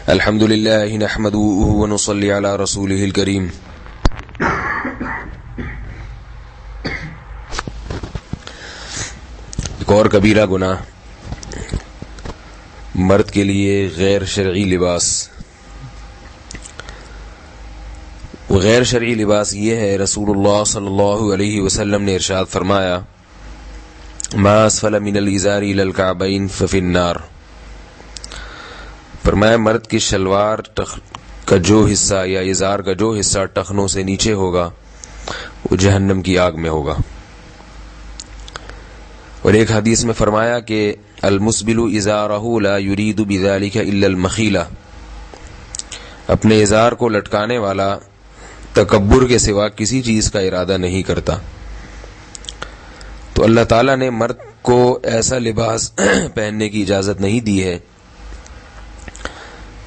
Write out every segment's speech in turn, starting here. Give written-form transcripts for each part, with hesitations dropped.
الحمد لله نحمده ونصلي على رسوله الكريم. ایک اور کبیرہ گناہ مرد کے لیے غیر شرعی لباس. وہ غیر شرعی لباس یہ ہے، رسول اللہ صلی اللہ علیہ وسلم نے ارشاد فرمایا: ما اسفل من الازار الى الكعبین ففی النار. فرمایا مرد کی شلوار کا جو حصہ یا ازار کا جو حصہ ٹخنوں سے نیچے ہوگا وہ جہنم کی آگ میں ہوگا. اور ایک حدیث میں فرمایا کہ المسبل ازارہ لا یرید بذلک الا المخیلہ. اپنے ازار کو لٹکانے والا تکبر کے سوا کسی چیز کا ارادہ نہیں کرتا. تو اللہ تعالیٰ نے مرد کو ایسا لباس پہننے کی اجازت نہیں دی ہے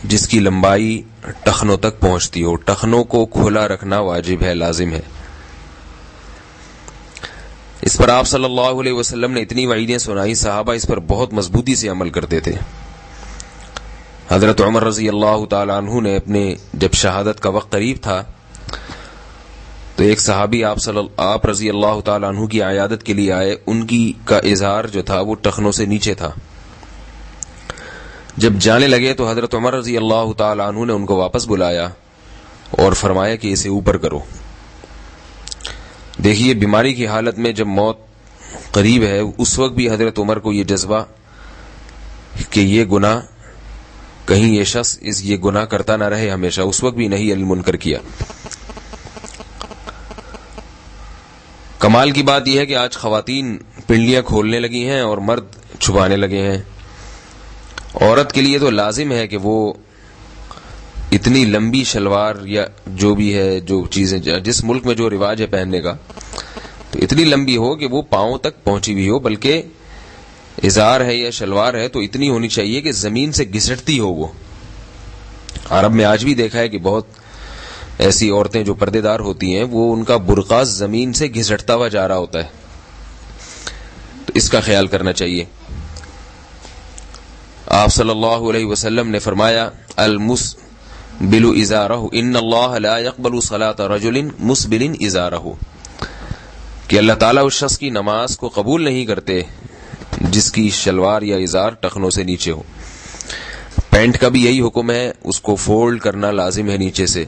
جس کی لمبائی ٹخنوں تک پہنچتی ہو. ٹخنوں کو کھلا رکھنا واجب ہے، لازم ہے. اس پر آپ صلی اللہ علیہ وسلم نے اتنی وعیدیں سنائی، صحابہ اس پر بہت مضبوطی سے عمل کرتے تھے. حضرت عمر رضی اللہ تعالی عنہ نے اپنے جب شہادت کا وقت قریب تھا تو ایک صحابی آپ رضی اللہ تعالی عنہ کی عیادت کے لیے آئے. ان کی کا اظہار جو تھا وہ ٹخنوں سے نیچے تھا. جب جانے لگے تو حضرت عمر رضی اللہ تعالی عنہ نے ان کو واپس بلایا اور فرمایا کہ اسے اوپر کرو. دیکھیے، بیماری کی حالت میں جب موت قریب ہے اس وقت بھی حضرت عمر کو یہ جذبہ کہ یہ گناہ کہیں یہ شخص یہ گناہ کرتا نہ رہے ہمیشہ، اس وقت بھی نہیں المنکر کیا. کمال کی بات یہ ہے کہ آج خواتین پنڈلیاں کھولنے لگی ہیں اور مرد چھپانے لگے ہیں. عورت کے لیے تو لازم ہے کہ وہ اتنی لمبی شلوار یا جو بھی ہے، جو چیزیں جس ملک میں جو رواج ہے پہننے کا، تو اتنی لمبی ہو کہ وہ پاؤں تک پہنچی بھی ہو. بلکہ ازار ہے یا شلوار ہے تو اتنی ہونی چاہیے کہ زمین سے گھسٹتی ہو. وہ عرب میں آج بھی دیکھا ہے کہ بہت ایسی عورتیں جو پردے دار ہوتی ہیں وہ ان کا برقع زمین سے گھسٹتا ہوا جا رہا ہوتا ہے. تو اس کا خیال کرنا چاہیے. آپ صلی اللہ علیہ وسلم نے فرمایا: المسبل ازارہ ان اللہ لا يقبل صلاۃ رجل مسبل ازارہ، کہ اللہ تعالیٰ اس شخص کی نماز کو قبول نہیں کرتے جس کی شلوار یا ازار ٹخنوں سے نیچے ہو. پینٹ کا بھی یہی حکم ہے، اس کو فولڈ کرنا لازم ہے نیچے سے.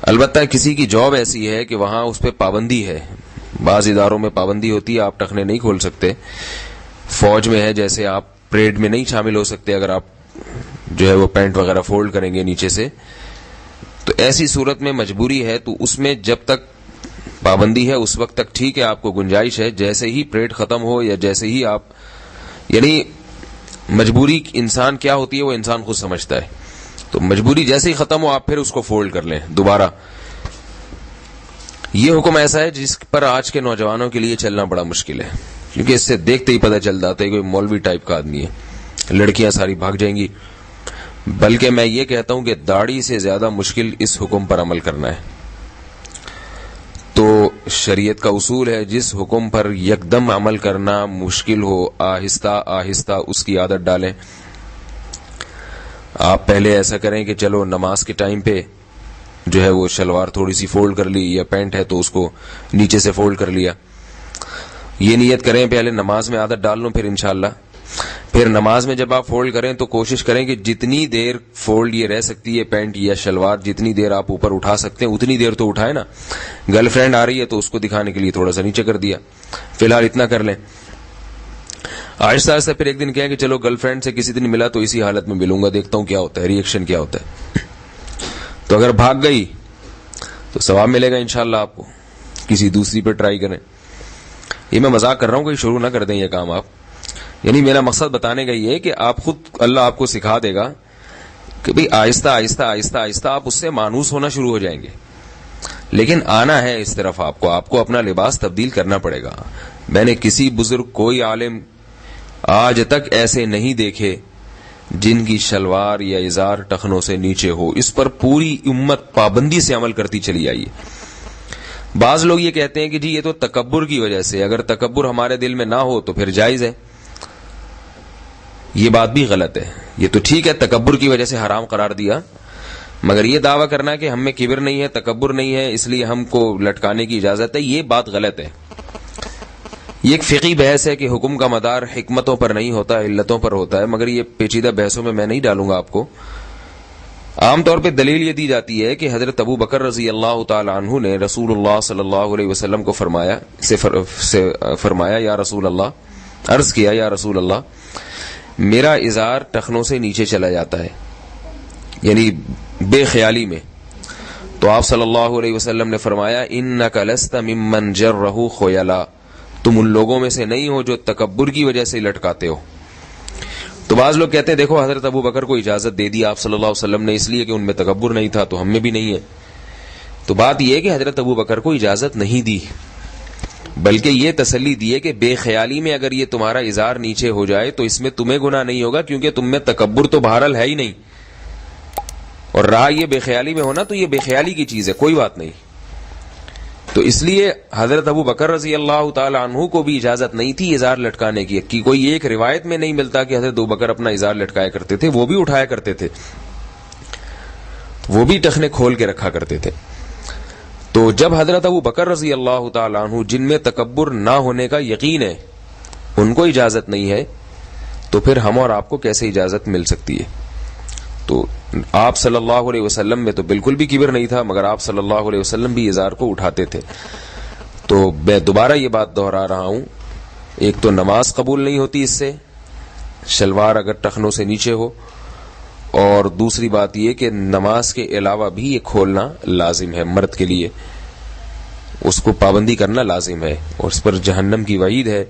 البتہ کسی کی جاب ایسی ہے کہ وہاں اس پہ پابندی ہے. بعض اداروں میں پابندی ہوتی ہے، آپ ٹخنے نہیں کھول سکتے. فوج میں ہے جیسے، آپ پریڈ میں نہیں شامل ہو سکتے اگر آپ جو ہے وہ پینٹ وغیرہ فولڈ کریں گے نیچے سے. تو ایسی صورت میں مجبوری ہے، تو اس میں جب تک پابندی ہے اس وقت تک ٹھیک ہے، آپ کو گنجائش ہے. جیسے ہی پریڈ ختم ہو یا جیسے ہی آپ، یعنی مجبوری انسان کیا ہوتی ہے وہ انسان خود سمجھتا ہے. تو مجبوری جیسے ہی ختم ہو آپ پھر اس کو فولڈ کر لیں دوبارہ. یہ حکم ایسا ہے جس پر آج کے نوجوانوں کے لیے چلنا بڑا مشکل ہے، کیونکہ اس سے دیکھتے ہی پتہ چل جاتا ہے کوئی مولوی ٹائپ کا آدمی ہے. لڑکیاں ساری بھاگ جائیں گی. بلکہ میں یہ کہتا ہوں کہ داڑھی سے زیادہ مشکل اس حکم پر عمل کرنا ہے. تو شریعت کا اصول ہے جس حکم پر یکدم عمل کرنا مشکل ہو، آہستہ آہستہ اس کی عادت ڈالیں. آپ پہلے ایسا کریں کہ چلو نماز کے ٹائم پہ جو ہے وہ شلوار تھوڑی سی فولڈ کر لی، یا پینٹ ہے تو اس کو نیچے سے فولڈ کر لیا. یہ نیت کریں پہلے نماز میں عادت ڈال لوں، پھر انشاءاللہ پھر نماز میں جب آپ فولڈ کریں تو کوشش کریں کہ جتنی دیر فولڈ یہ رہ سکتی ہے پینٹ یا شلوار، جتنی دیر آپ اوپر اٹھا سکتے ہیں اتنی دیر تو اٹھائیں نا. گرل فرینڈ آ رہی ہے تو اس کو دکھانے کے لیے تھوڑا سا نیچے کر دیا، فی الحال اتنا کر لیں. آہستہ آہستہ پھر ایک دن کہیں کہ چلو گرل فرینڈ سے کسی دن ملا تو اسی حالت میں ملوں گا، دیکھتا ہوں کیا ہوتا ہے، ری ایکشن کیا ہوتا ہے. تو اگر بھاگ گئی تو ثواب ملے گا انشاءاللہ آپ کو. کسی دوسری پہ ٹرائی کریں. یہ میں مذاق کر رہا ہوں، کوئی شروع نہ کر دیں یہ کام آپ. یعنی میرا مقصد بتانے کا یہ ہے کہ آپ خود، اللہ آپ کو سکھا دے گا کہ بھئی آہستہ آہستہ آہستہ آہستہ آپ اس سے مانوس ہونا شروع ہو جائیں گے. لیکن آنا ہے اس طرف، آپ کو اپنا لباس تبدیل کرنا پڑے گا. میں نے کسی بزرگ، کوئی عالم آج تک ایسے نہیں دیکھے جن کی شلوار یا ازار ٹخنوں سے نیچے ہو. اس پر پوری امت پابندی سے عمل کرتی چلی آئی ہے. بعض لوگ یہ کہتے ہیں کہ جی یہ تو تکبر کی وجہ سے، اگر تکبر ہمارے دل میں نہ ہو تو پھر جائز ہے. یہ بات بھی غلط ہے. یہ تو ٹھیک ہے تکبر کی وجہ سے حرام قرار دیا، مگر یہ دعویٰ کرنا کہ ہم میں کبر نہیں ہے، تکبر نہیں ہے، اس لیے ہم کو لٹکانے کی اجازت ہے، یہ بات غلط ہے. یہ ایک فقہی بحث ہے کہ حکم کا مدار حکمتوں پر نہیں ہوتا، علتوں پر ہوتا ہے، مگر یہ پیچیدہ بحثوں میں نہیں ڈالوں گا آپ کو. عام طور پہ دلیل یہ دی جاتی ہے کہ حضرت ابو بکر رضی اللہ تعالی عنہ نے رسول اللہ صلی اللہ علیہ وسلم کو فرمایا یا رسول اللہ، عرض کیا یا رسول اللہ میرا ازار ٹخنوں سے نیچے چلا جاتا ہے، یعنی بے خیالی میں. تو آپ صلی اللہ علیہ وسلم نے فرمایا انک لست ممن جرہ خیلا، تم ان لوگوں میں سے نہیں ہو جو تکبر کی وجہ سے لٹکاتے ہو. تو بعض لوگ کہتے ہیں دیکھو حضرت ابو بکر کو اجازت دے دی آپ صلی اللہ علیہ وسلم نے اس لیے کہ ان میں تکبر نہیں تھا، تو ہم میں بھی نہیں ہے. تو بات یہ ہے کہ حضرت ابو بکر کو اجازت نہیں دی، بلکہ یہ تسلی دی ہے کہ بے خیالی میں اگر یہ تمہارا ازار نیچے ہو جائے تو اس میں تمہیں گناہ نہیں ہوگا، کیونکہ تم میں تکبر تو بہرحال ہے ہی نہیں، اور رہا یہ بے خیالی میں ہونا تو یہ بے خیالی کی چیز ہے، کوئی بات نہیں. تو اس لیے حضرت ابو بکر رضی اللہ تعالی عنہ کو بھی اجازت نہیں تھی ازار لٹکانے کی کوئی ایک روایت میں نہیں ملتا کہ حضرت ابو بکر اپنا ازار لٹکایا کرتے تھے، وہ بھی اٹھایا کرتے تھے، وہ بھی ٹخنے کھول کے رکھا کرتے تھے. تو جب حضرت ابو بکر رضی اللہ تعالی عنہ جن میں تکبر نہ ہونے کا یقین ہے ان کو اجازت نہیں ہے، تو پھر ہم اور آپ کو کیسے اجازت مل سکتی ہے؟ تو آپ صلی اللہ علیہ وسلم میں تو بالکل بھی کبر نہیں تھا، مگر آپ صلی اللہ علیہ وسلم بھی ازار کو اٹھاتے تھے. تو میں دوبارہ یہ بات دہرا رہا ہوں، ایک تو نماز قبول نہیں ہوتی اس سے، شلوار اگر ٹخنوں سے نیچے ہو، اور دوسری بات یہ کہ نماز کے علاوہ بھی یہ کھولنا لازم ہے مرد کے لیے، اس کو پابندی کرنا لازم ہے، اور اس پر جہنم کی وعید ہے.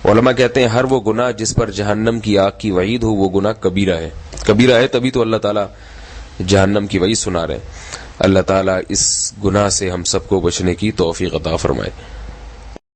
علماء کہتے ہیں ہر وہ گناہ جس پر جہنم کی آگ کی وعید ہو وہ گناہ کبیرہ ہے. کبیرہ ہے تبھی تو اللہ تعالیٰ جہنم کی وعید سنا رہے ہیں. اللہ تعالیٰ اس گناہ سے ہم سب کو بچنے کی توفیق عطا فرمائے.